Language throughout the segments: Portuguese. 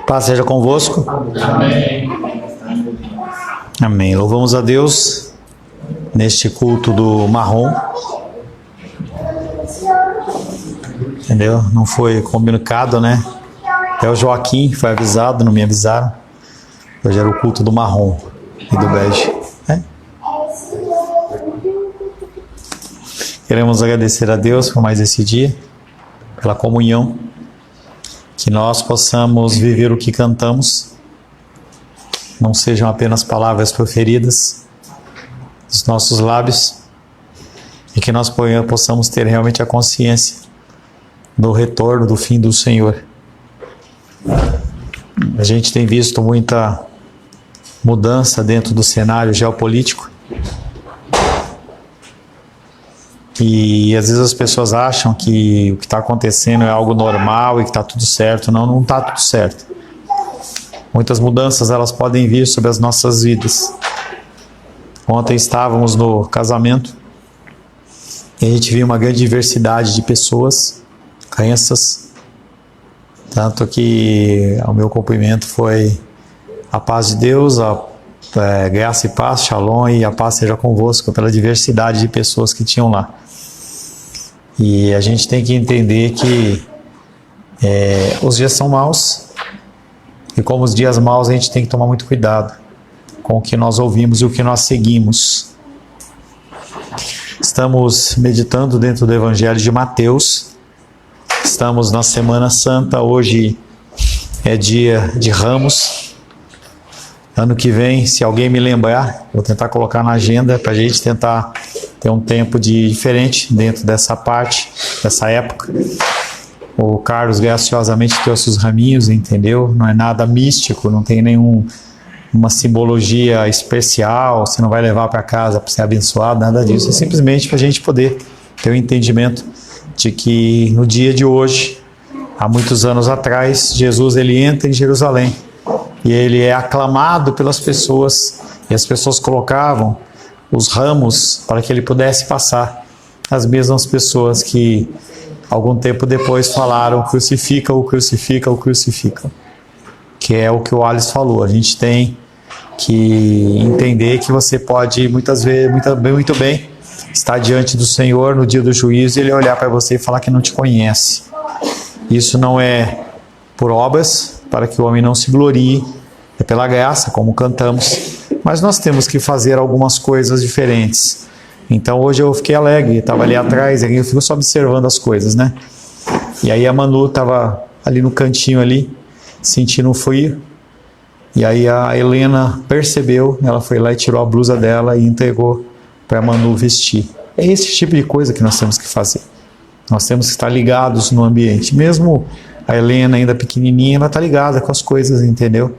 Paz seja convosco. Amém. Amém. Louvamos a Deus neste culto do marrom. Entendeu? Não foi comunicado, né? Até o Joaquim foi avisado, não me avisaram. Hoje era o culto do marrom e do bege. Queremos agradecer a Deus por mais esse dia, pela comunhão, que nós possamos viver o que cantamos, não sejam apenas palavras proferidas dos nossos lábios, e que nós possamos ter realmente a consciência do retorno, do fim do Senhor. A gente tem visto muita mudança dentro do cenário geopolítico, e às vezes as pessoas acham que o que está acontecendo é algo normal e que está tudo certo. Não, não está tudo certo. Muitas mudanças elas podem vir sobre as nossas vidas. Ontem estávamos no casamento e a gente viu uma grande diversidade de pessoas, crenças, tanto que o meu cumprimento foi a paz de Deus, graça e paz, shalom, e a paz seja convosco, pela diversidade de pessoas que tinham lá. E a gente tem que entender que os dias são maus, e como os dias maus a gente tem que tomar muito cuidado com o que nós ouvimos e o que nós seguimos. Estamos meditando dentro do Evangelho de Mateus, estamos na Semana Santa, hoje é dia de Ramos. Ano que vem, se alguém me lembrar, vou tentar colocar na agenda para a gente tentar ter um tempo diferente dentro dessa parte, dessa época. O Carlos graciosamente trouxe os raminhos, entendeu? Não é nada místico, não tem nenhuma simbologia especial, você não vai levar para casa para ser abençoado, nada disso. É simplesmente para a gente poder ter o entendimento de que no dia de hoje, há muitos anos atrás, Jesus ele entra em Jerusalém. E ele é aclamado pelas pessoas, e as pessoas colocavam os ramos para que ele pudesse passar. As mesmas pessoas que algum tempo depois falaram: crucifica-o, crucifica-o, crucifica-o. Que é o que o Alice falou. A gente tem que entender que você pode muitas vezes, muito bem, estar diante do Senhor no dia do juízo e ele olhar para você e falar que não te conhece. Isso não é por obras, para que o homem não se glorie, é pela graça, como cantamos, mas nós temos que fazer algumas coisas diferentes. Então hoje eu fiquei alegre, estava ali atrás, eu fico só observando as coisas, né? E aí a Manu estava ali no cantinho ali, sentindo um frio, e aí a Helena percebeu, ela foi lá e tirou a blusa dela e entregou para a Manu vestir. É esse tipo de coisa que nós temos que fazer. Nós temos que estar ligados no ambiente, mesmo a Helena ainda pequenininha, ela está ligada com as coisas, entendeu?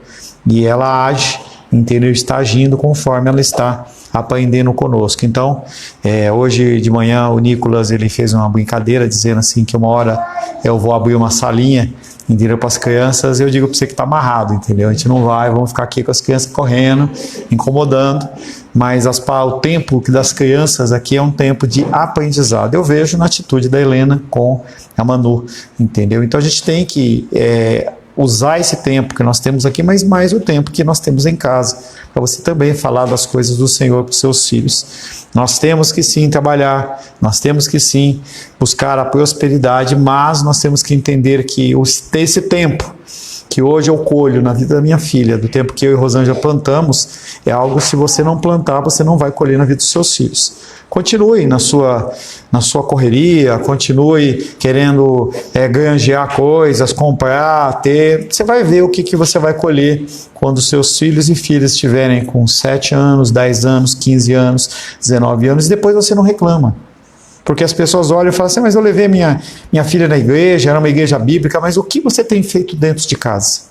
E ela age, entendeu? Está agindo conforme ela está aprendendo conosco. Então, hoje de manhã o Nicolas ele fez uma brincadeira dizendo assim que uma hora eu vou abrir uma salinha, entendeu? Para as crianças, eu digo para você que está amarrado, entendeu? A gente não vai, vamos ficar aqui com as crianças correndo, incomodando, mas o tempo das crianças aqui é um tempo de aprendizado. Eu vejo na atitude da Helena com a Manu, entendeu? Então a gente tem que usar esse tempo que nós temos aqui, mas mais o tempo que nós temos em casa, para você também falar das coisas do Senhor para os seus filhos. Nós temos que sim trabalhar, nós temos que sim buscar a prosperidade, mas nós temos que entender que esse tempo que hoje eu colho na vida da minha filha, do tempo que eu e Rosângela plantamos, é algo que se você não plantar, você não vai colher na vida dos seus filhos. Continue na sua correria, continue querendo granjear coisas, comprar, ter. Você vai ver o que você vai colher quando seus filhos e filhas estiverem com 7 anos, 10 anos, 15 anos, 19 anos, e depois você não reclama. Porque as pessoas olham e falam assim: mas eu levei minha filha na igreja, era uma igreja bíblica, mas o que você tem feito dentro de casa?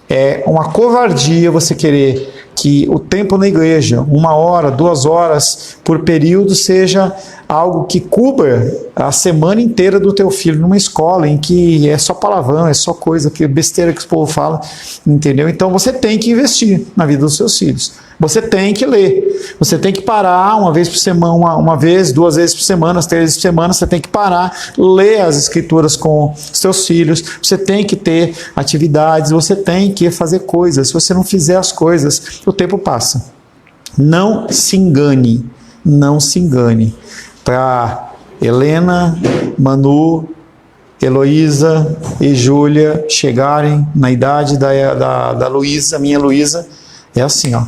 É uma covardia você querer que o tempo na igreja, 1 hora, 2 horas por período, seja algo que cubra a semana inteira do teu filho numa escola em que é só palavrão, é só coisa, que besteira que o povo fala, entendeu? Então você tem que investir na vida dos seus filhos. Você tem que ler, você tem que parar uma vez por semana, uma vez, 2 vezes por semana, 3 vezes por semana, você tem que parar, ler as escrituras com os seus filhos, você tem que ter atividades, você tem que fazer coisas. Se você não fizer as coisas, o tempo passa. Não se engane, não se engane. Para Helena, Manu, Heloísa e Júlia chegarem na idade da Luísa, minha Luísa, é assim, ó,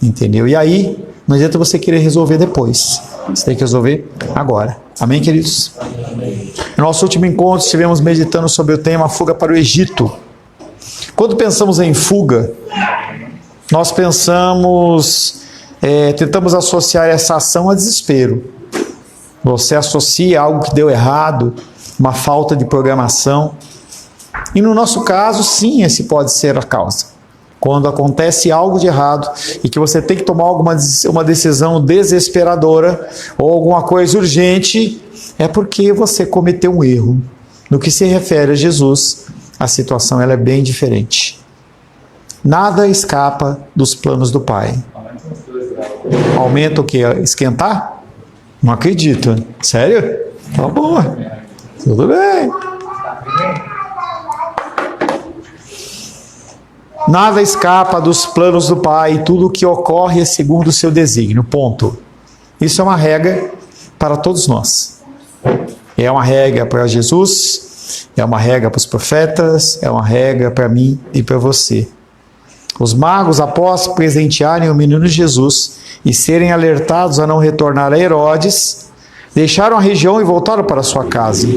entendeu? E aí, não adianta você querer resolver depois, você tem que resolver agora. Amém, queridos? Amém. No nosso último encontro, estivemos meditando sobre o tema fuga para o Egito. Quando pensamos em fuga, nós tentamos associar essa ação a desespero. Você associa algo que deu errado, uma falta de programação. E no nosso caso, sim, esse pode ser a causa. Quando acontece algo de errado e que você tem que tomar uma decisão desesperadora ou alguma coisa urgente, é porque você cometeu um erro. No que se refere a Jesus, a situação ela é bem diferente. Nada escapa dos planos do Pai. Aumenta o que? Esquentar? Não acredito. Sério? Tá bom. Tudo bem. Nada escapa dos planos do Pai, tudo o que ocorre é segundo o seu desígnio. Ponto. Isso é uma regra para todos nós. É uma regra para Jesus, é uma regra para os profetas, é uma regra para mim e para você. Os magos, após presentearem o menino Jesus e serem alertados a não retornar a Herodes, deixaram a região e voltaram para sua casa.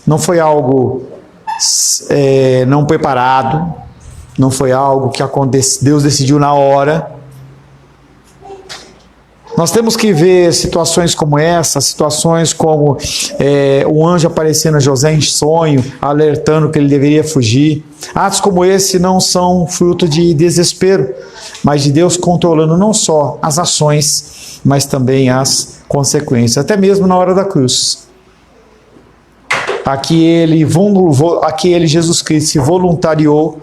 Não foi algo não preparado, não foi algo que Deus decidiu na hora. Nós temos que ver situações como essa, situações como o anjo aparecendo a José em sonho, alertando que ele deveria fugir. Atos como esse não são fruto de desespero, mas de Deus controlando não só as ações, mas também as consequências, até mesmo na hora da cruz. Aqui ele, Jesus Cristo, se voluntariou,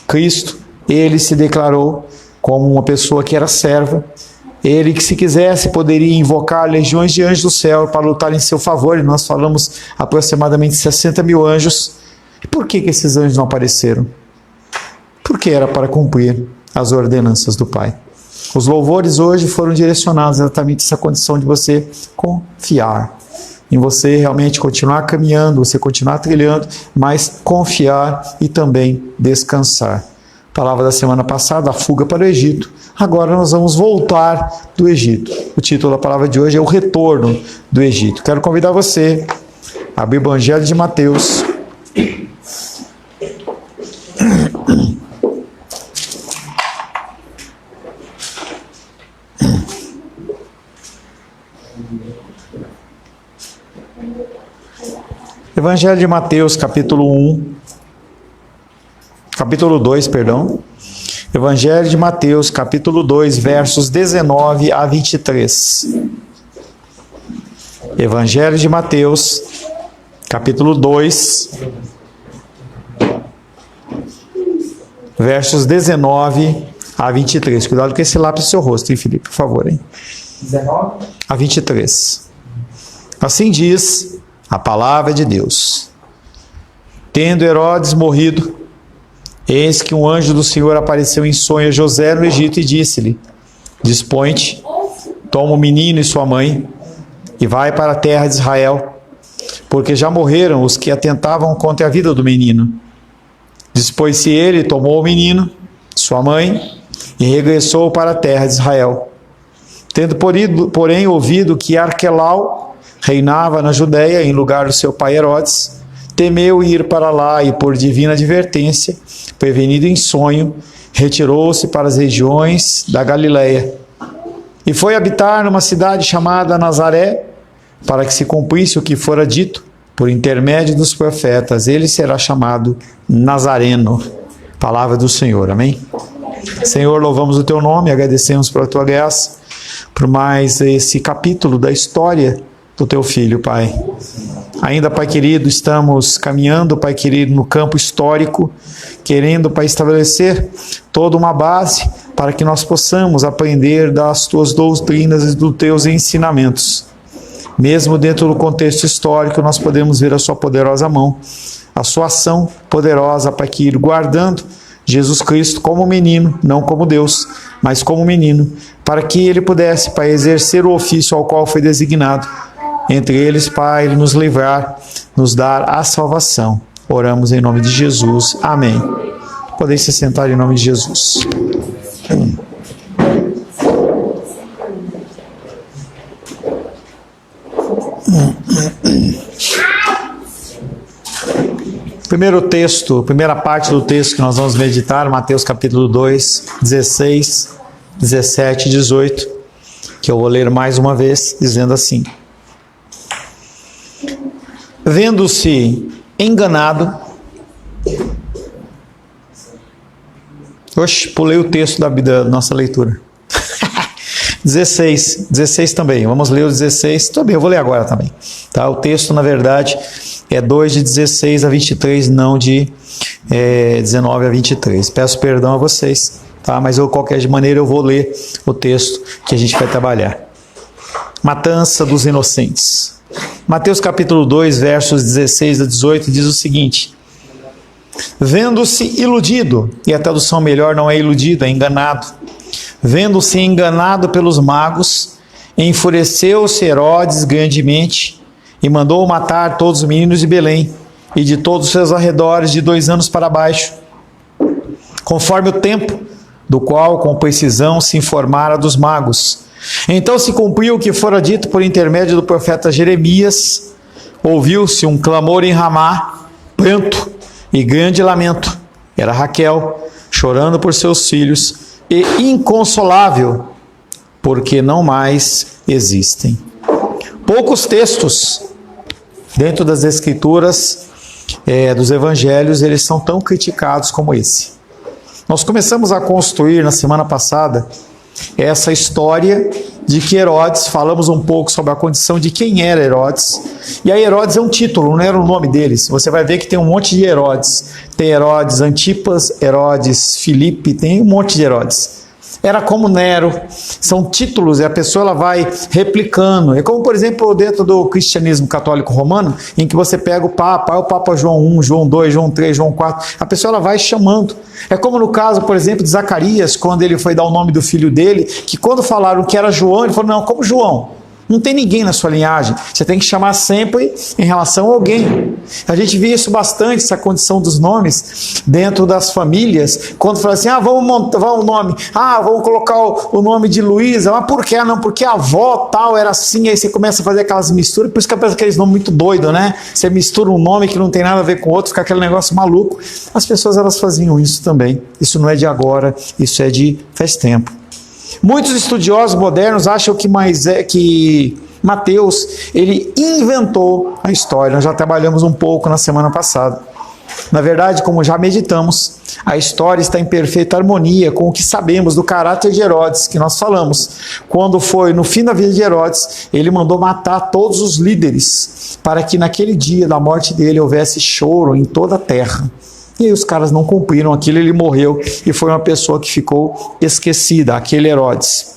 Cristo, ele se declarou como uma pessoa que era serva. Ele que, se quisesse, poderia invocar legiões de anjos do céu para lutar em seu favor, e nós falamos aproximadamente 60 mil anjos. E por que esses anjos não apareceram? Porque era para cumprir as ordenanças do Pai. Os louvores hoje foram direcionados exatamente a essa condição de você confiar, em você realmente continuar caminhando, você continuar trilhando, mas confiar e também descansar. Palavra da semana passada, a fuga para o Egito. Agora nós vamos voltar do Egito. O título da palavra de hoje é o retorno do Egito. Quero convidar você a abrir o Evangelho de Mateus. Evangelho de Mateus, capítulo 2, perdão. Evangelho de Mateus, capítulo 2, versos 19 a 23. Evangelho de Mateus, capítulo 2, versos 19 a 23. Cuidado com esse lápis no seu rosto, hein, Felipe? Por favor, hein? 19 a 23. Assim diz a palavra de Deus. Tendo Herodes morrido, eis que um anjo do Senhor apareceu em sonho a José no Egito e disse-lhe: Dispõe-te, toma o menino e sua mãe, e vai para a terra de Israel, porque já morreram os que atentavam contra a vida do menino. Dispôs-se ele, tomou o menino, sua mãe, e regressou para a terra de Israel. Tendo, porém, ouvido que Arquelau reinava na Judéia, em lugar do seu pai Herodes, temeu ir para lá e, por divina advertência, prevenido em sonho, retirou-se para as regiões da Galiléia e foi habitar numa cidade chamada Nazaré, para que se cumprisse o que fora dito por intermédio dos profetas: ele será chamado Nazareno. Palavra do Senhor, amém? Senhor, louvamos o Teu nome, agradecemos pela Tua graça, por mais esse capítulo da história do Teu Filho, Pai. Ainda, Pai querido, estamos caminhando, Pai querido, no campo histórico, querendo, Pai, estabelecer toda uma base para que nós possamos aprender das Tuas doutrinas e dos Teus ensinamentos. Mesmo dentro do contexto histórico, nós podemos ver a Sua poderosa mão, a Sua ação poderosa, Pai querido, guardando Jesus Cristo como menino, não como Deus, mas como menino, para que Ele pudesse, Pai, exercer o ofício ao qual foi designado. Entre eles, Pai, Ele nos livrar, nos dar a salvação. Oramos em nome de Jesus. Amém. Podem se sentar em nome de Jesus. Primeiro texto, primeira parte do texto que nós vamos meditar, Mateus capítulo 2, 16, 17 e 18, que eu vou ler mais uma vez, dizendo assim: Vendo-se enganado... Oxe, pulei o texto da nossa leitura. 16 também, vamos ler o 16, também, eu vou ler agora também. Tá? O texto, na verdade, é 2 de 16 a 23, não de 19 a 23. Peço perdão a vocês, tá? Mas de qualquer maneira eu vou ler o texto que a gente vai trabalhar. Matança dos inocentes. Mateus capítulo 2, versos 16 a 18, diz o seguinte: Vendo-se iludido, e a tradução melhor não é iludido, é enganado. Vendo-se enganado pelos magos, enfureceu-se Herodes grandemente e mandou matar todos os meninos de Belém e de todos os seus arredores de 2 anos para baixo, conforme o tempo do qual com precisão se informara dos magos. Então se cumpriu o que fora dito por intermédio do profeta Jeremias. Ouviu-se um clamor em Ramá, pranto e grande lamento. Era Raquel chorando por seus filhos e inconsolável, porque não mais existem. Poucos textos dentro das escrituras dos evangelhos, eles são tão criticados como esse. Nós começamos a construir na semana passada essa história de que Herodes, falamos um pouco sobre a condição de quem era Herodes, e aí Herodes é um título, não era o nome deles. Você vai ver que tem um monte de Herodes, tem Herodes Antipas, Herodes Filipe, tem um monte de Herodes. Era como Nero, são títulos e a pessoa ela vai replicando. É como, por exemplo, dentro do cristianismo católico romano, em que você pega o Papa João I, João II, João III, João IV, a pessoa ela vai chamando. É como no caso, por exemplo, de Zacarias, quando ele foi dar o nome do filho dele, que quando falaram que era João, ele falou, não, como João? Não tem ninguém na sua linhagem, você tem que chamar sempre em relação a alguém. A gente vê isso bastante, essa condição dos nomes dentro das famílias, quando fala assim, vamos montar o nome, vamos colocar o nome de Luísa, mas por quê? Não, porque a avó tal era assim, aí você começa a fazer aquelas misturas, por isso que aparece aqueles nomes muito doidos, né? Você mistura um nome que não tem nada a ver com o outro, fica aquele negócio maluco. As pessoas elas faziam isso também, isso não é de agora, isso é de faz tempo. Muitos estudiosos modernos acham que Mateus, ele inventou a história. Nós já trabalhamos um pouco na semana passada. Na verdade, como já meditamos, a história está em perfeita harmonia com o que sabemos do caráter de Herodes, que nós falamos. Quando foi no fim da vida de Herodes, ele mandou matar todos os líderes, para que naquele dia da morte dele houvesse choro em toda a terra. E aí os caras não cumpriram aquilo, ele morreu e foi uma pessoa que ficou esquecida, aquele Herodes.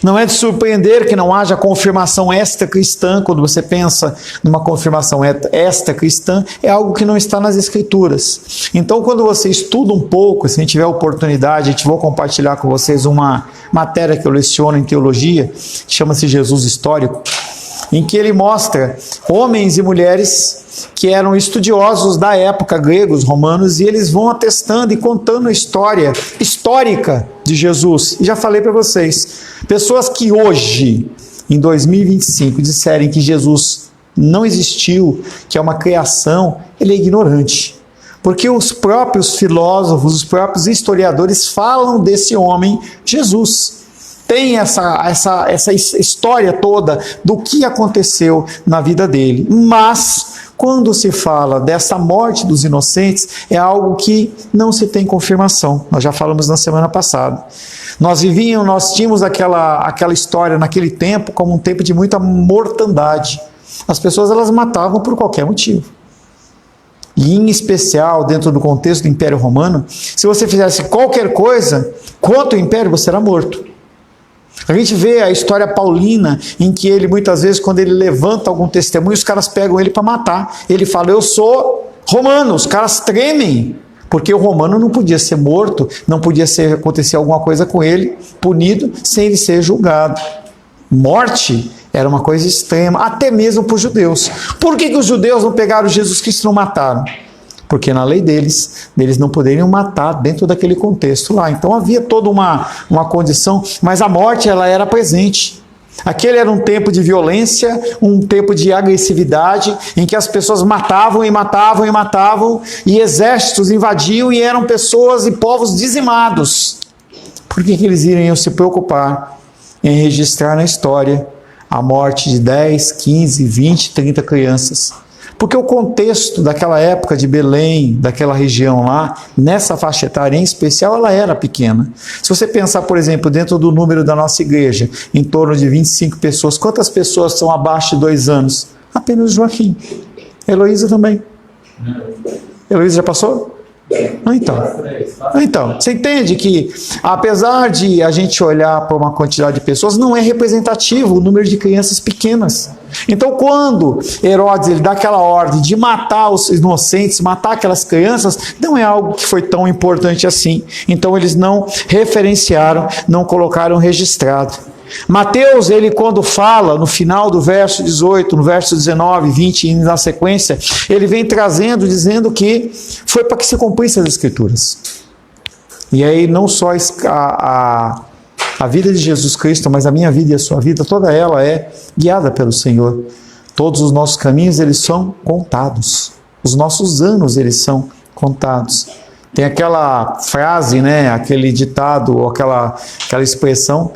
Não é de surpreender que não haja confirmação extra-cristã. Quando você pensa numa confirmação extra-cristã, é algo que não está nas Escrituras. Então, quando você estuda um pouco, se a gente tiver oportunidade, vou compartilhar com vocês uma matéria que eu leciono em teologia, que chama-se Jesus Histórico, em que ele mostra homens e mulheres que eram estudiosos da época, gregos, romanos, e eles vão atestando e contando a história histórica de Jesus. E já falei para vocês, pessoas que hoje, em 2025, disserem que Jesus não existiu, que é uma criação, ele é ignorante. Porque os próprios filósofos, os próprios historiadores falam desse homem, Jesus. Tem essa história toda do que aconteceu na vida dele. Mas Quando se fala dessa morte dos inocentes, é algo que não se tem confirmação. Nós já falamos na semana passada. Nós tínhamos aquela história naquele tempo como um tempo de muita mortandade. As pessoas elas matavam por qualquer motivo. E em especial, dentro do contexto do Império Romano, se você fizesse qualquer coisa contra o Império, você era morto. A gente vê a história paulina, em que ele, muitas vezes, quando ele levanta algum testemunho, os caras pegam ele para matar. Ele fala, eu sou romano. Os caras tremem, porque o romano não podia ser morto, não podia acontecer alguma coisa com ele, punido, sem ele ser julgado. Morte era uma coisa extrema, até mesmo para os judeus. Por que os judeus não pegaram Jesus Cristo e não mataram? Porque na lei deles não poderiam matar dentro daquele contexto lá. Então havia toda uma condição, mas a morte ela era presente. Aquele era um tempo de violência, um tempo de agressividade, em que as pessoas matavam e matavam e matavam, e exércitos invadiam e eram pessoas e povos dizimados. Por que eles iriam se preocupar em registrar na história a morte de 10, 15, 20, 30 crianças? Porque o contexto daquela época de Belém, daquela região lá, nessa faixa etária em especial, ela era pequena. Se você pensar, por exemplo, dentro do número da nossa igreja, em torno de 25 pessoas, quantas pessoas são abaixo de 2 anos? Apenas Joaquim. Heloísa também. Heloísa já passou? Então, você entende que, apesar de a gente olhar para uma quantidade de pessoas, não é representativo o número de crianças pequenas. Então, quando Herodes ele dá aquela ordem de matar os inocentes, matar aquelas crianças, não é algo que foi tão importante assim. Então, eles não referenciaram, não colocaram registrado. Mateus, ele quando fala no final do verso 18, no verso 19, 20 e na sequência, ele vem trazendo, dizendo que foi para que se cumprissem as Escrituras. E aí não só a vida de Jesus Cristo, mas a minha vida e a sua vida, toda ela é guiada pelo Senhor. Todos os nossos caminhos, eles são contados. Os nossos anos, eles são contados. Tem aquela frase, né, aquele ditado, ou aquela expressão,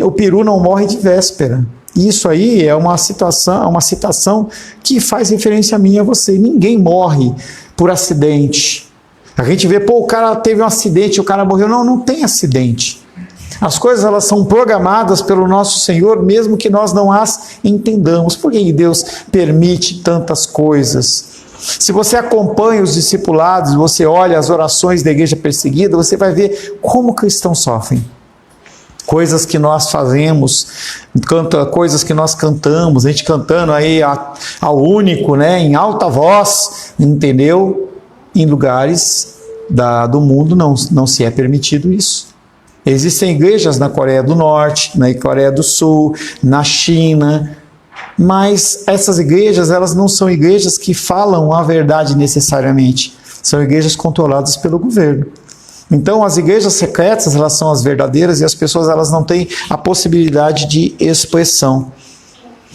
o peru não morre de véspera. Isso aí é uma citação que faz referência a mim e a você. Ninguém morre por acidente. A gente vê, o cara teve um acidente, o cara morreu. Não tem acidente. As coisas elas são programadas pelo nosso Senhor, mesmo que nós não as entendamos. Por que Deus permite tantas coisas? Se você acompanha os discipulados, você olha as orações da igreja perseguida, você vai ver como cristãos sofrem. Coisas que nós fazemos, coisas que nós cantamos, a gente cantando aí ao único, né, em alta voz, entendeu? Em lugares do mundo não se é permitido isso. Existem igrejas na Coreia do Norte, na Coreia do Sul, na China, mas essas igrejas, elas não são igrejas que falam a verdade necessariamente. São igrejas controladas pelo governo. Então, as igrejas secretas, elas são as verdadeiras e as pessoas, elas não têm a possibilidade de expressão.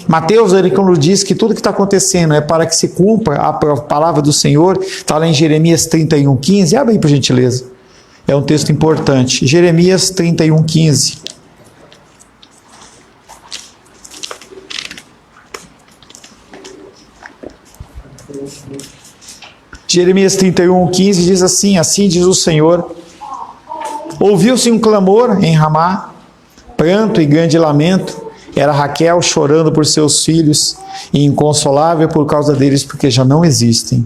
Mateus, ele quando diz que tudo que está acontecendo é para que se cumpra a palavra do Senhor, está lá em Jeremias 31:15. Abre aí, por gentileza. É um texto importante. Jeremias 31:15. Jeremias 31:15 diz assim: assim diz o Senhor, ouviu-se um clamor em Ramá, pranto e grande lamento, era Raquel chorando por seus filhos, e inconsolável por causa deles, porque já não existem.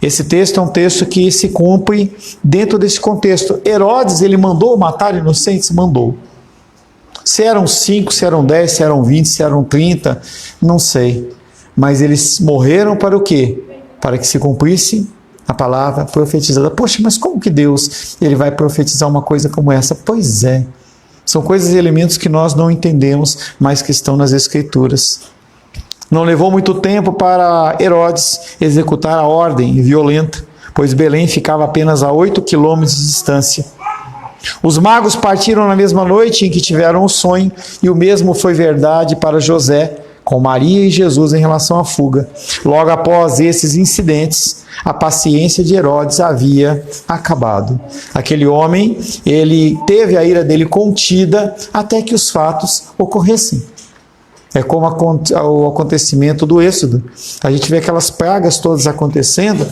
Esse texto é um texto que se cumpre dentro desse contexto. Herodes, ele mandou matar inocentes? Mandou. Se eram 5, se eram 10, se eram 20, se eram 30, não sei. Mas eles morreram para o quê? Para que se cumprisse a palavra profetizada. Poxa, mas como que Deus ele vai profetizar uma coisa como essa? Pois é. São coisas e elementos que nós não entendemos, mas que estão nas Escrituras. Não levou muito tempo para Herodes executar a ordem violenta, pois Belém ficava apenas a 8 quilômetros de distância. Os magos partiram na mesma noite em que tiveram o sonho, e o mesmo foi verdade para José, com Maria e Jesus em relação à fuga. Logo após esses incidentes, a paciência de Herodes havia acabado. Aquele homem, ele teve a ira dele contida até que os fatos ocorressem. É como o acontecimento do Êxodo. A gente vê aquelas pragas todas acontecendo,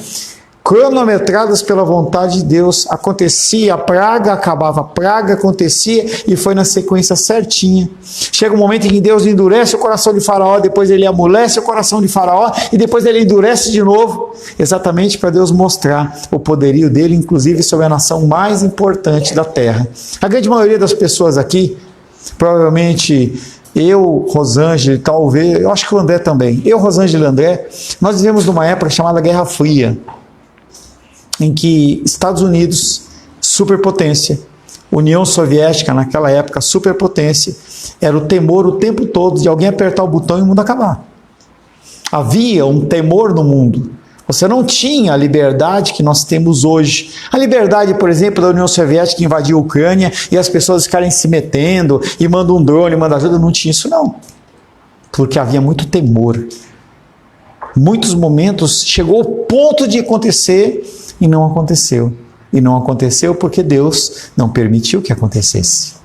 cronometradas pela vontade de Deus. Acontecia a praga, acabava a praga, acontecia e foi na sequência certinha. Chega um momento em que Deus endurece o coração de Faraó, depois ele amolece o coração de Faraó e depois ele endurece de novo, exatamente para Deus mostrar o poderio dele, inclusive sobre a nação mais importante da terra. A grande maioria das pessoas aqui, provavelmente eu, Rosângela, talvez, eu acho que o André também, eu, Rosângela e André, nós vivemos numa época chamada Guerra Fria, em que Estados Unidos, superpotência, União Soviética, naquela época, superpotência, era o temor o tempo todo de alguém apertar o botão e o mundo acabar. Havia um temor no mundo. Você não tinha a liberdade que nós temos hoje. A liberdade, por exemplo, da União Soviética que invadiu a Ucrânia e as pessoas ficarem se metendo e mandam um drone, mandam ajuda, não tinha isso não. Porque havia muito temor. Muitos momentos chegou ao ponto de acontecer e não aconteceu. E não aconteceu porque Deus não permitiu que acontecesse.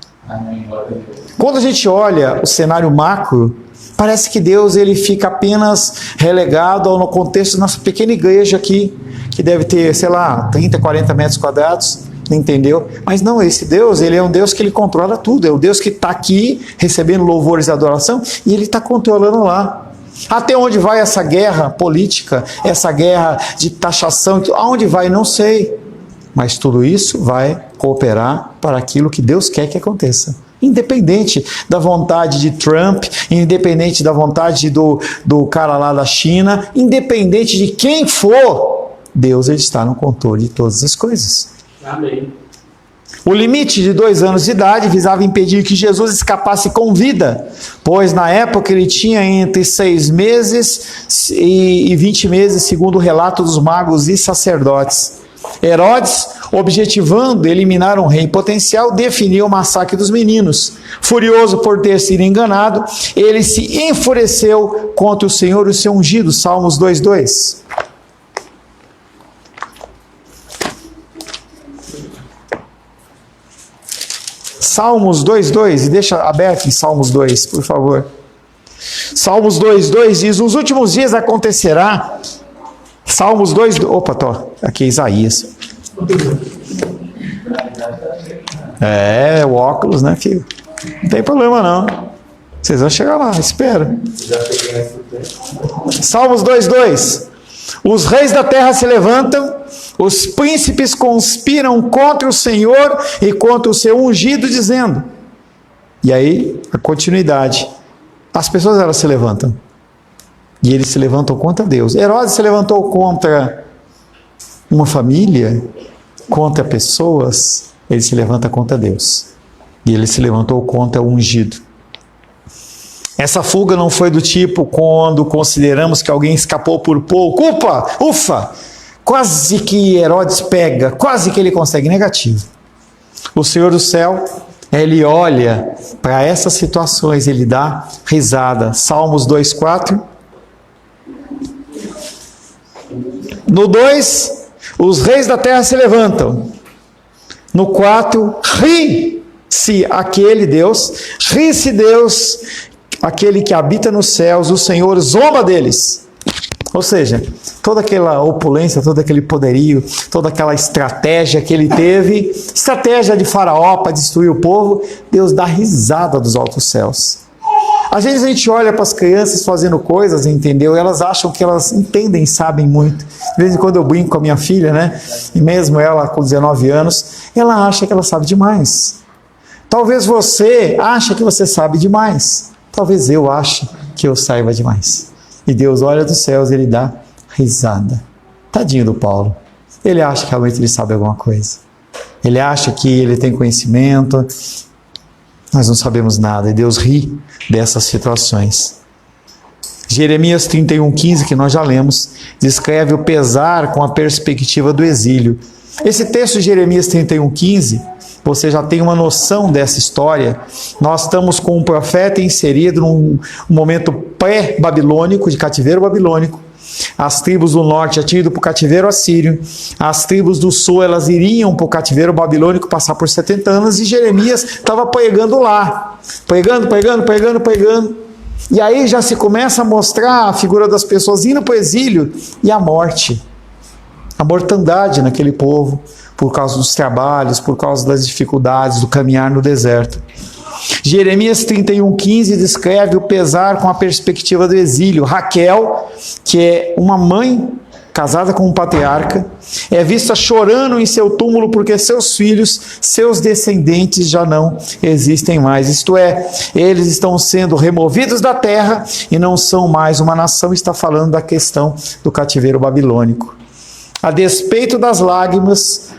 Quando a gente olha o cenário macro, parece que Deus ele fica apenas relegado no contexto da nossa pequena igreja aqui, que deve ter, sei lá, 30, 40 metros quadrados, entendeu? Mas não, esse Deus, ele é um Deus que ele controla tudo, é o Deus que está aqui recebendo louvores e adoração e ele está controlando lá. Até onde vai essa guerra política, essa guerra de taxação, aonde vai, não sei. Mas tudo isso vai cooperar para aquilo que Deus quer que aconteça. Independente da vontade de Trump, independente da vontade do cara lá da China, independente de quem for, Deus ele está no controle de todas as coisas. Amém. O limite de 2 anos de idade visava impedir que Jesus escapasse com vida, pois na época ele tinha entre 6 meses e 20 meses, segundo o relato dos magos e sacerdotes. Herodes, objetivando eliminar um rei potencial, definiu o massacre dos meninos. Furioso por ter sido enganado, ele se enfureceu contra o Senhor e o seu ungido. Salmos 2:2. Salmos 2:2, e deixa aberto em Salmos 2, por favor. Salmos 2:2 diz: nos últimos dias acontecerá. Salmos 2, opa, aqui é Isaías. É, o óculos, né, filho? Não tem problema não. Vocês vão chegar lá, espera. Salmos 2:2. Os reis da terra se levantam, os príncipes conspiram contra o Senhor e contra o seu ungido, dizendo. E aí, a continuidade. As pessoas elas se levantam. E eles se levantam contra Deus. Herodes se levantou contra uma família, contra pessoas, ele se levanta contra Deus. E ele se levantou contra o ungido. Essa fuga não foi do tipo quando consideramos que alguém escapou por pouco. Ufa! Quase que Herodes pega, quase que ele consegue. Negativo. O Senhor do céu, ele olha para essas situações, ele dá risada. Salmos 2:4. No 2, os reis da terra se levantam. No 4, ri-se aquele Deus, ri-se Deus, aquele que habita nos céus, o Senhor zomba deles. Ou seja, toda aquela opulência, todo aquele poderio, toda aquela estratégia que ele teve, estratégia de Faraó para destruir o povo, Deus dá risada dos altos céus. Às vezes a gente olha para as crianças fazendo coisas, entendeu? E elas acham que elas entendem, sabem muito. De vez em quando eu brinco com a minha filha, né? E mesmo ela com 19 anos, ela acha que ela sabe demais. Talvez você ache que você sabe demais. Talvez eu ache que eu saiba demais. E Deus olha dos céus e ele dá risada. Tadinho do Paulo. Ele acha que realmente ele sabe alguma coisa. Ele acha que ele tem conhecimento. Nós não sabemos nada. E Deus ri dessas situações. Jeremias 31:15, que nós já lemos, descreve o pesar com a perspectiva do exílio. Esse texto de Jeremias 31:15, você já tem uma noção dessa história. Nós estamos com um profeta inserido num momento pré-babilônico, de cativeiro babilônico. As tribos do norte já tinham ido para o cativeiro assírio. As tribos do sul, elas iriam para o cativeiro babilônico passar por 70 anos. E Jeremias estava pregando lá. Pregando. E aí já se começa a mostrar a figura das pessoas indo para o exílio e a morte. A mortandade naquele povo, por causa dos trabalhos, por causa das dificuldades do caminhar no deserto. Jeremias 31,15 descreve o pesar com a perspectiva do exílio. Raquel, que é uma mãe casada com um patriarca, é vista chorando em seu túmulo porque seus filhos, seus descendentes já não existem mais. Isto é, eles estão sendo removidos da terra e não são mais uma nação. Está falando da questão do cativeiro babilônico. A despeito das lágrimas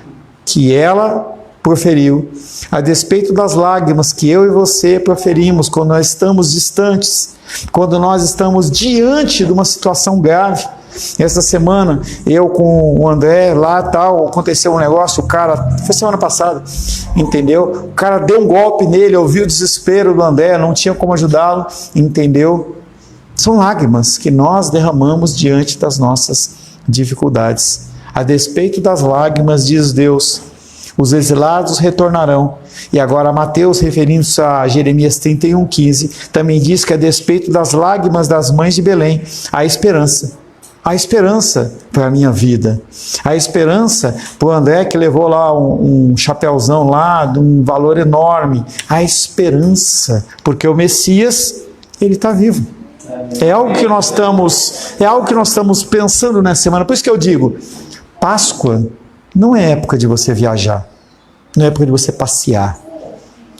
que ela proferiu, a despeito das lágrimas que eu e você proferimos quando nós estamos distantes, quando nós estamos diante de uma situação grave. Essa semana, eu com o André lá tal, aconteceu um negócio, o cara, foi semana passada, entendeu? O cara deu um golpe nele, eu vi o desespero do André, não tinha como ajudá-lo, entendeu? São lágrimas que nós derramamos diante das nossas dificuldades. A despeito das lágrimas, diz Deus, os exilados retornarão. E agora Mateus, referindo-se a Jeremias 31,15, também diz que a despeito das lágrimas das mães de Belém, há esperança. Há esperança para a minha vida. Há esperança para o André que levou lá um chapéuzão lá de um valor enorme. Há esperança, porque o Messias, ele está vivo. É algo que nós estamos pensando nessa semana. Por isso que eu digo, Páscoa não é época de você viajar, não é época de você passear,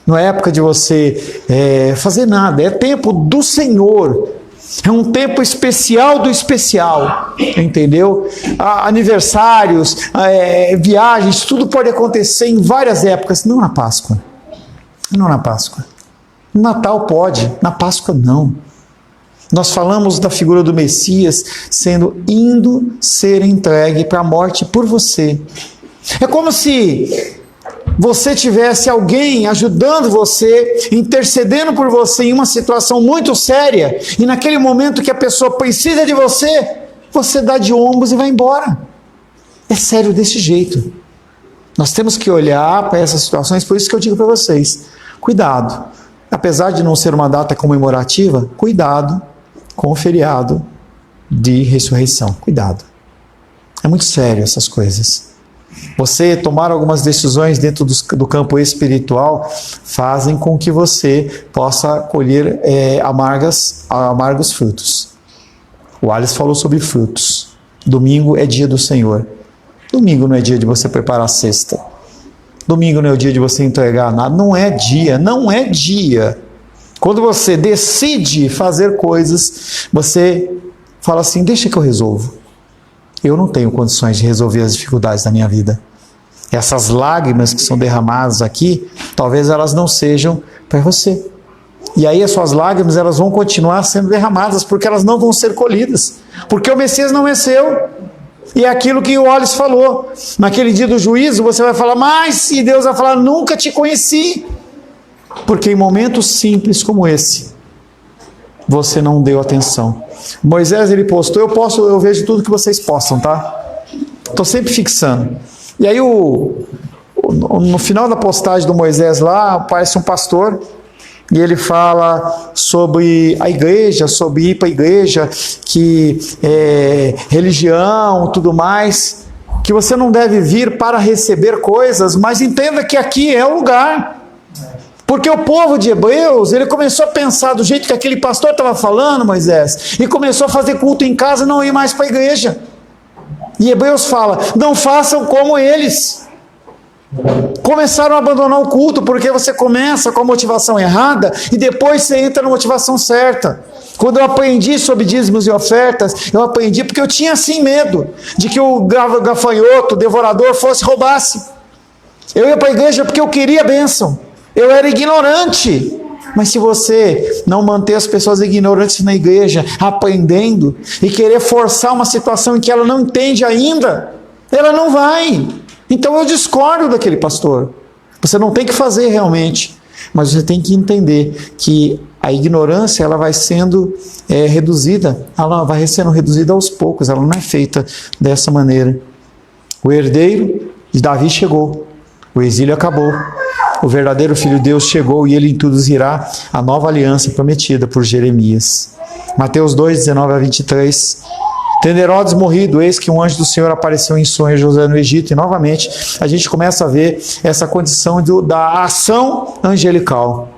não é época de você fazer nada, é tempo do Senhor, é um tempo especial do especial, entendeu? Aniversários, viagens, tudo pode acontecer em várias épocas, não na Páscoa, não na Páscoa. No Natal pode, na Páscoa não. Nós falamos da figura do Messias indo ser entregue para a morte por você. É como se você tivesse alguém ajudando você, intercedendo por você em uma situação muito séria, e naquele momento que a pessoa precisa de você, você dá de ombros e vai embora. É sério desse jeito. Nós temos que olhar para essas situações, por isso que eu digo para vocês, cuidado. Apesar de não ser uma data comemorativa, cuidado com o feriado de ressurreição. Cuidado. É muito sério essas coisas. Você tomar algumas decisões dentro do campo espiritual fazem com que você possa colher amargos frutos. O Alice falou sobre frutos. Domingo é dia do Senhor. Domingo não é dia de você preparar a cesta. Domingo não é o dia de você entregar nada. Não é dia. Quando você decide fazer coisas, você fala assim, deixa que eu resolvo. Eu não tenho condições de resolver as dificuldades da minha vida. Essas lágrimas que são derramadas aqui, talvez elas não sejam para você. E aí as suas lágrimas, elas vão continuar sendo derramadas, porque elas não vão ser colhidas. Porque o Messias não é seu. E é aquilo que o Wallace falou. Naquele dia do juízo, você vai falar, mas, e Deus vai falar, nunca te conheci. Porque em momentos simples como esse, você não deu atenção. Moisés, ele postou, eu vejo tudo que vocês postam, tá? Estou sempre fixando. E aí, no final da postagem do Moisés lá, aparece um pastor, e ele fala sobre a igreja, sobre ir para a igreja, que religião, tudo mais, que você não deve vir para receber coisas, mas entenda que aqui é o lugar. Porque o povo de Hebreus, ele começou a pensar do jeito que aquele pastor estava falando, Moisés, e começou a fazer culto em casa, não ir mais para a igreja. E Hebreus fala, não façam como eles. Começaram a abandonar o culto, porque você começa com a motivação errada, e depois você entra na motivação certa. Quando eu aprendi sobre dízimos e ofertas, eu aprendi porque eu tinha assim medo, de que o gafanhoto, o devorador, roubasse. Eu ia para a igreja porque eu queria a bênção. Eu era ignorante, mas se você não manter as pessoas ignorantes na igreja, aprendendo, e querer forçar uma situação em que ela não entende ainda, ela não vai. Então eu discordo daquele pastor. Você não tem que fazer realmente, mas você tem que entender que a ignorância ela vai sendo reduzida, ela vai sendo reduzida aos poucos, ela não é feita dessa maneira. O herdeiro de Davi chegou, o exílio acabou. o verdadeiro Filho de Deus chegou e ele introduzirá a nova aliança prometida por Jeremias. Mateus 2, 19 a 23. Tendo Herodes morrido, eis que um anjo do Senhor apareceu em sonho a José no Egito. E novamente a gente começa a ver essa condição da ação angelical.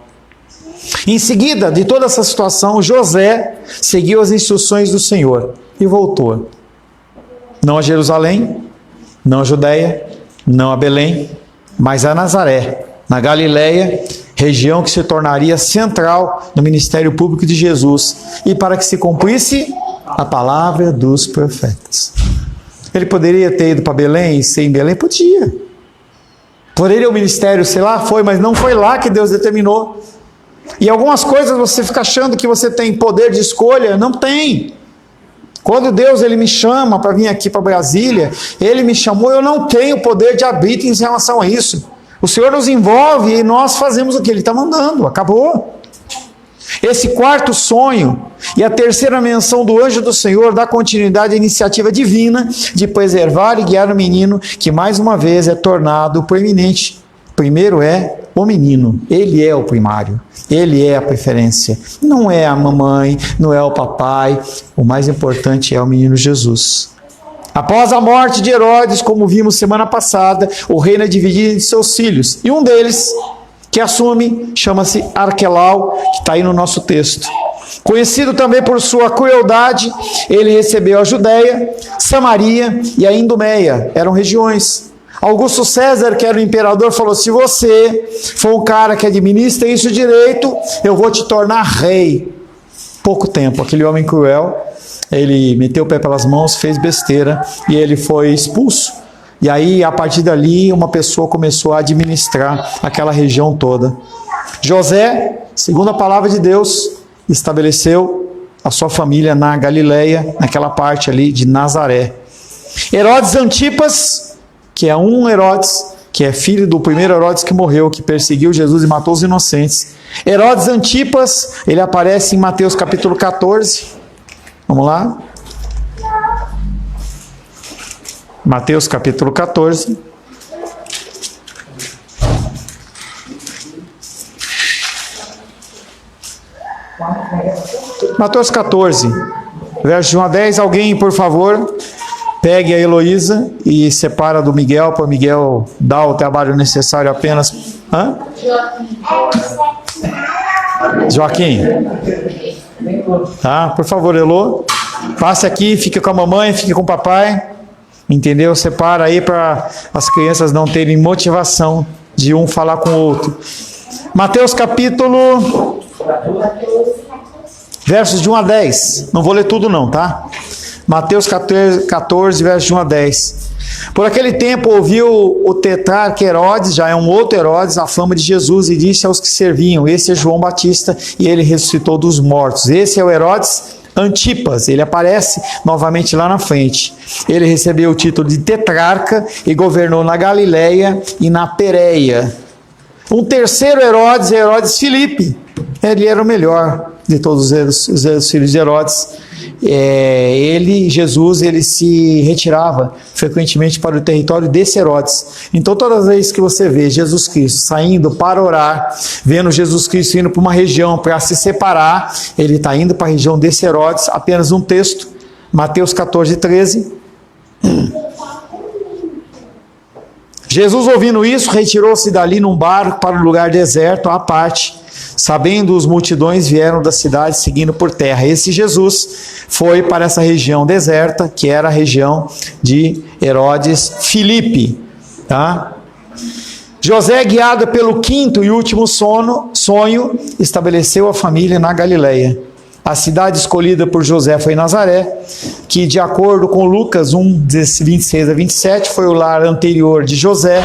Em seguida de toda essa situação, José seguiu as instruções do Senhor e voltou. Não a Jerusalém, não a Judeia, não a Belém, mas a Nazaré, na Galileia, região que se tornaria central no ministério público de Jesus, e para que se cumprisse a palavra dos profetas. Ele poderia ter ido para Belém e ser em Belém? Podia. Poderia o ministério, sei lá, foi, mas não foi lá que Deus determinou. E algumas coisas você fica achando que você tem poder de escolha, não tem. Quando Deus ele me chama para vir aqui para Brasília, Ele me chamou, eu não tenho poder de arbítrio em relação a isso. O Senhor nos envolve e nós fazemos o que Ele está mandando, acabou. Esse quarto sonho e a terceira menção do anjo do Senhor dá continuidade à iniciativa divina de preservar e guiar o menino, que mais uma vez é tornado proeminente. Primeiro é o menino, ele é o primário, ele é a preferência, não é a mamãe, não é o papai, o mais importante é o menino Jesus. Após a morte de Herodes, como vimos semana passada, o reino é dividido em seus filhos, e um deles, que assume, chama-se Arquelau, que está aí no nosso texto. Conhecido também por sua crueldade, ele recebeu a Judéia, Samaria e a Idumeia, eram regiões. Augusto César, que era o imperador, falou: se você for um cara que administra isso direito, eu vou te tornar rei. Pouco tempo, aquele homem cruel, ele meteu o pé pelas mãos, fez besteira e ele foi expulso. E aí, a partir dali, uma pessoa começou a administrar aquela região toda. José, segundo a palavra de Deus, estabeleceu a sua família na Galileia, naquela parte ali de Nazaré. Herodes Antipas, que é um Herodes, que é filho do primeiro Herodes que morreu, que perseguiu Jesus e matou os inocentes. Herodes Antipas, ele aparece em Mateus capítulo 14. Vamos lá. Mateus capítulo 14. Mateus 14, versos 1 a 10. Alguém, por favor, pegue a Heloísa e separa do Miguel, para Miguel dar o trabalho necessário apenas. Hã? Joaquim. Tá? Por favor, Elô. Passe aqui, fique com a mamãe, fique com o papai. Entendeu? Separa aí para as crianças não terem motivação de um falar com o outro. Mateus capítulo... versos de 1 a 10. Não vou ler tudo não, tá? Mateus 14, versos de 1 a 10. Por aquele tempo ouviu o tetrarca Herodes, já é um outro Herodes, a fama de Jesus, e disse aos que serviam: esse é João Batista, e ele ressuscitou dos mortos. Esse é o Herodes Antipas, ele aparece novamente lá na frente. Ele recebeu o título de tetrarca e governou na Galileia e na Pérea. Um terceiro Herodes, Herodes Filipe, ele era o melhor de todos os filhos de Herodes. Jesus, ele se retirava frequentemente para o território desse Herodes. Então, todas as vezes que você vê Jesus Cristo saindo para orar, vendo Jesus Cristo indo para uma região para se separar, ele está indo para a região desse Herodes. Apenas um texto, Mateus 14, 13. Jesus, ouvindo isso, retirou-se dali num barco para um lugar deserto à parte. Sabendo os multidões, vieram da cidade seguindo por terra. Esse Jesus foi para essa região deserta, que era a região de Herodes Filipe. Tá? José, guiado pelo quinto e último sonho, estabeleceu a família na Galileia. A cidade escolhida por José foi Nazaré, que, de acordo com Lucas 1, 26 a 27, foi o lar anterior de José,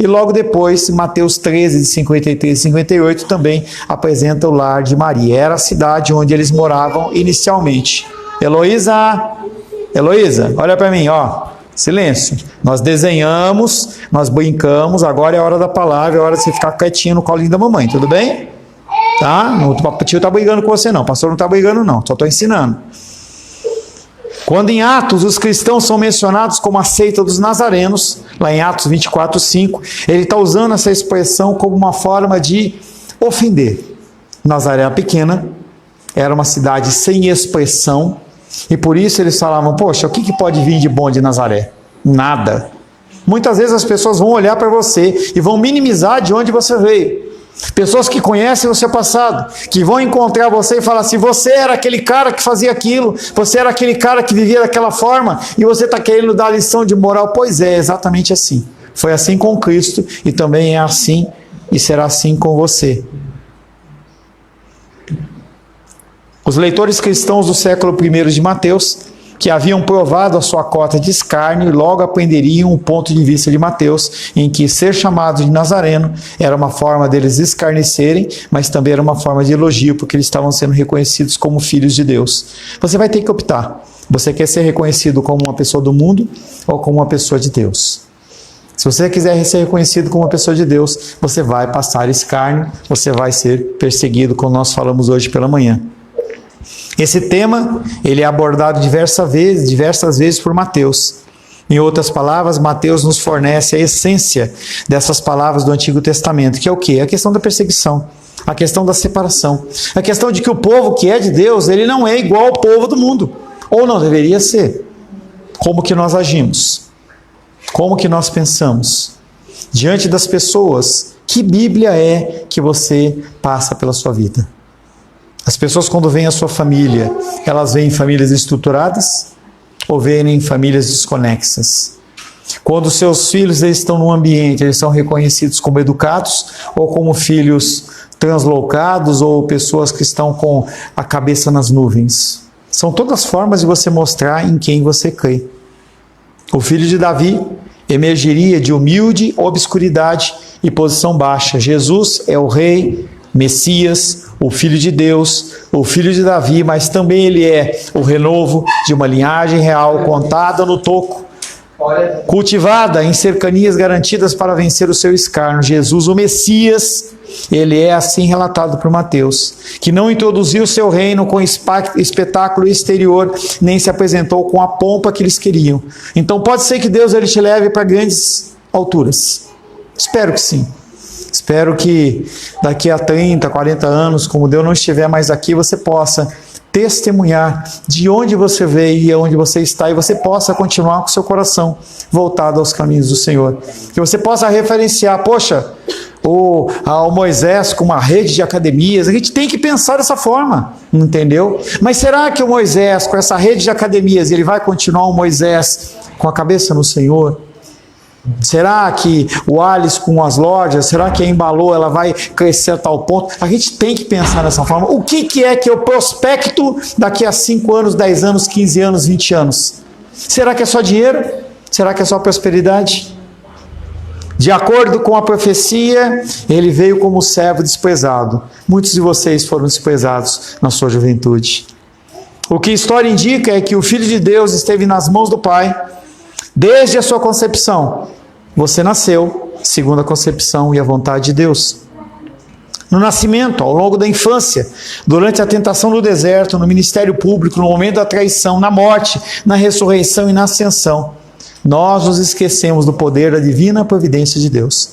e logo depois, Mateus 13, de 53 e 58, também apresenta o lar de Maria. Era a cidade onde eles moravam inicialmente. Heloísa, olha para mim, ó. Silêncio. Nós desenhamos, nós brincamos, agora é a hora da palavra, é a hora de você ficar quietinho no colinho da mamãe, tudo bem? Tá? O tio está brigando com você não, o pastor não está brigando não, só estou ensinando. Quando em Atos os cristãos são mencionados como a seita dos nazarenos, lá em Atos 24:5, ele está usando essa expressão como uma forma de ofender. Nazaré a pequena, era uma cidade sem expressão, e por isso eles falavam, poxa, o que pode vir de bom de Nazaré? Nada. Muitas vezes as pessoas vão olhar para você e vão minimizar de onde você veio. Pessoas que conhecem o seu passado, que vão encontrar você e falar assim, você era aquele cara que fazia aquilo, você era aquele cara que vivia daquela forma, e você está querendo dar lição de moral. Pois é, exatamente assim. Foi assim com Cristo, e também é assim, e será assim com você. Os leitores cristãos do século I de Mateus, que haviam provado a sua cota de escárnio, logo aprenderiam o ponto de vista de Mateus, em que ser chamado de Nazareno era uma forma deles escarnecerem, mas também era uma forma de elogio, porque eles estavam sendo reconhecidos como filhos de Deus. Você vai ter que optar. Você quer ser reconhecido como uma pessoa do mundo ou como uma pessoa de Deus? Se você quiser ser reconhecido como uma pessoa de Deus, você vai passar escárnio, você vai ser perseguido, como nós falamos hoje pela manhã. Esse tema, ele é abordado diversas vezes por Mateus. Em outras palavras, Mateus nos fornece a essência dessas palavras do Antigo Testamento, que é o quê? A questão da perseguição, a questão da separação, a questão de que o povo que é de Deus, ele não é igual ao povo do mundo, ou não deveria ser. Como que nós agimos? Como que nós pensamos? Diante das pessoas, que Bíblia é que você passa pela sua vida? As pessoas, quando veem a sua família, elas veem famílias estruturadas ou veem famílias desconexas? Quando os seus filhos eles estão num ambiente, eles são reconhecidos como educados ou como filhos translocados ou pessoas que estão com a cabeça nas nuvens? São todas formas de você mostrar em quem você crê. O filho de Davi emergiria de humilde obscuridade e posição baixa. Jesus é o rei, Messias, o Filho de Deus, o Filho de Davi, mas também ele é o renovo de uma linhagem real contada no toco, cultivada em cercanias garantidas para vencer o seu escárnio. Jesus, o Messias, ele é assim relatado por Mateus, que não introduziu o seu reino com espetáculo exterior, nem se apresentou com a pompa que eles queriam. Então pode ser que Deus ele te leve para grandes alturas. Espero que sim. Espero que daqui a 30, 40 anos, como Deus não estiver mais aqui, você possa testemunhar de onde você veio e onde você está, e você possa continuar com seu coração voltado aos caminhos do Senhor. Que você possa referenciar, poxa, o Moisés com uma rede de academias. A gente tem que pensar dessa forma, entendeu? Mas será que o Moisés com essa rede de academias, ele vai continuar o Moisés com a cabeça no Senhor? Será que o Alice com as lojas, será que a Embalou ela vai crescer a tal ponto? A gente tem que pensar dessa forma. O que é que eu prospecto daqui a 5 anos, 10 anos, 15 anos, 20 anos? Será que é só dinheiro? Será que é só prosperidade? De acordo com a profecia, ele veio como servo desprezado. Muitos de vocês foram desprezados na sua juventude. O que a história indica é que o Filho de Deus esteve nas mãos do Pai desde a sua concepção. Você nasceu segundo a concepção e a vontade de Deus. No nascimento, ao longo da infância, durante a tentação no deserto, no ministério público, no momento da traição, na morte, na ressurreição e na ascensão, nós nos esquecemos do poder da divina providência de Deus.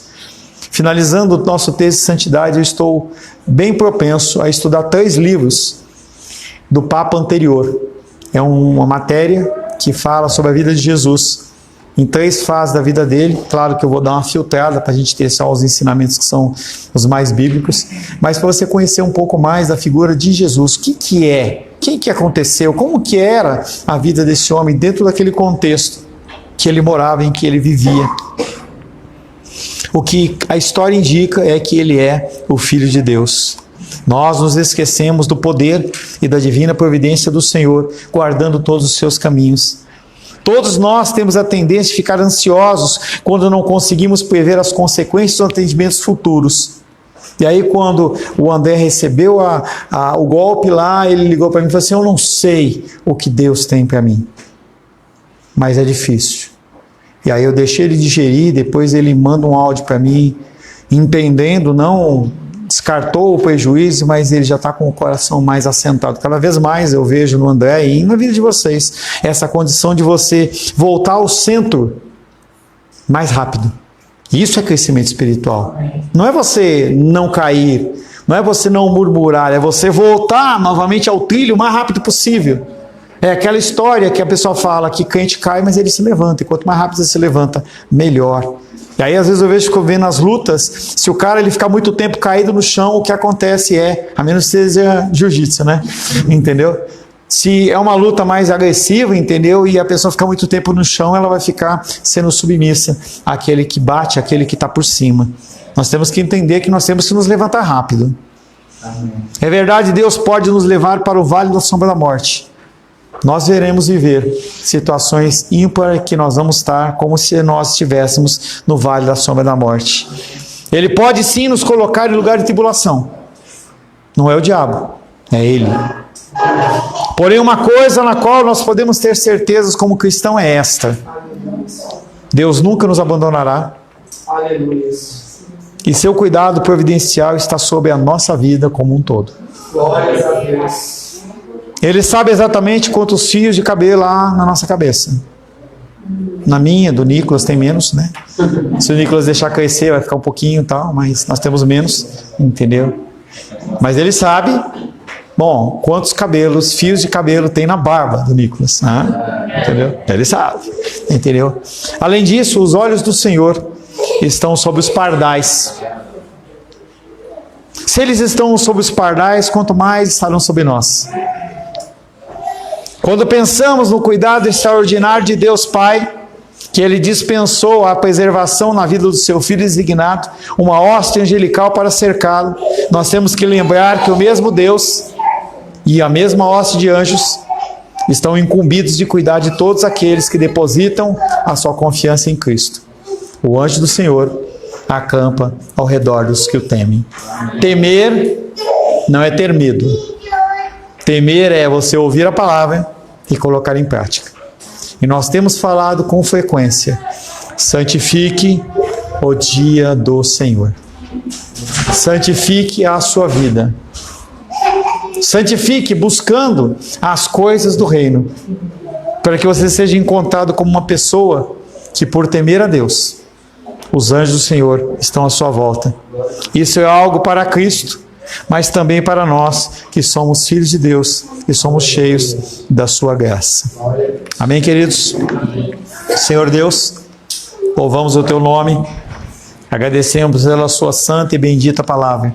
Finalizando o nosso texto de santidade, eu estou bem propenso a estudar 3 livros do Papa anterior. É uma matéria que fala sobre a vida de Jesus em 3 fases da vida dele. Claro que eu vou dar uma filtrada para a gente ter só os ensinamentos que são os mais bíblicos, mas para você conhecer um pouco mais da figura de Jesus. O que é? O que aconteceu? Como que era a vida desse homem dentro daquele contexto que ele morava, em que ele vivia? O que a história indica é que ele é o Filho de Deus. Nós nos esquecemos do poder e da divina providência do Senhor, guardando todos os seus caminhos. Todos nós temos a tendência de ficar ansiosos quando não conseguimos prever as consequências dos atendimentos futuros. E aí quando o André recebeu o golpe lá, ele ligou para mim e falou assim, eu não sei o que Deus tem para mim, mas é difícil. E aí eu deixei ele digerir, depois ele manda um áudio para mim, entendendo, não descartou o prejuízo, mas ele já está com o coração mais assentado. Cada vez mais eu vejo no André e na vida de vocês essa condição de você voltar ao centro mais rápido. Isso é crescimento espiritual. Não é você não cair, não é você não murmurar, é você voltar novamente ao trilho o mais rápido possível. É aquela história que a pessoa fala que crente cai, mas ele se levanta. E quanto mais rápido você se levanta, melhor. E aí às vezes eu vejo que eu vendo as lutas, se o cara ele ficar muito tempo caído no chão, o que acontece é, a menos que seja jiu-jitsu, né? Entendeu? Se é uma luta mais agressiva, entendeu? E a pessoa ficar muito tempo no chão, ela vai ficar sendo submissa àquele que bate, àquele que está por cima. Nós temos que entender que nós temos que nos levantar rápido. Amém. É verdade, Deus pode nos levar para o vale da sombra da morte. Nós veremos viver situações ímpares que nós vamos estar como se nós estivéssemos no vale da sombra da morte. Ele pode sim nos colocar em lugar de tribulação. Não é o diabo, é ele. Porém, uma coisa na qual nós podemos ter certezas como cristão é esta: Deus nunca nos abandonará. Aleluia. E seu cuidado providencial está sobre a nossa vida como um todo. Glória a Deus. Ele sabe exatamente quantos fios de cabelo há na nossa cabeça. Na minha, do Nicolas, tem menos, né? Se o Nicolas deixar crescer, vai ficar um pouquinho e tal, mas nós temos menos, entendeu? Mas ele sabe, bom, quantos cabelos, fios de cabelo tem na barba do Nicolas, né? Entendeu? Ele sabe, entendeu? Além disso, os olhos do Senhor estão sobre os pardais. Se eles estão sobre os pardais, quanto mais estarão sobre nós. Quando pensamos no cuidado extraordinário de Deus Pai, que Ele dispensou a preservação na vida do seu Filho designado, uma hoste angelical para cercá-lo, nós temos que lembrar que o mesmo Deus e a mesma hoste de anjos estão incumbidos de cuidar de todos aqueles que depositam a sua confiança em Cristo. O anjo do Senhor acampa ao redor dos que o temem. Temer não é ter medo. Temer é você ouvir a palavra e colocar em prática. E nós temos falado com frequência: santifique o dia do Senhor. Santifique a sua vida. Santifique buscando as coisas do reino, para que você seja encontrado como uma pessoa que, por temer a Deus, os anjos do Senhor estão à sua volta. Isso é algo para Cristo, mas também para nós que somos filhos de Deus e somos cheios da sua graça. Amém, queridos? Senhor Deus, louvamos o teu nome, agradecemos pela sua santa e bendita palavra.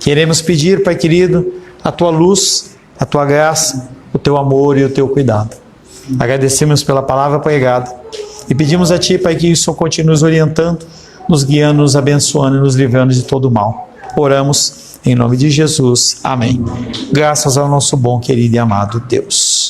Queremos pedir, Pai querido, a tua luz, a tua graça, o teu amor e o teu cuidado. Agradecemos pela palavra pregada e pedimos a ti, Pai, que isso continue nos orientando, nos guiando, nos abençoando e nos livrando de todo mal. Oramos em nome de Jesus. Amém. Graças ao nosso bom, querido e amado Deus.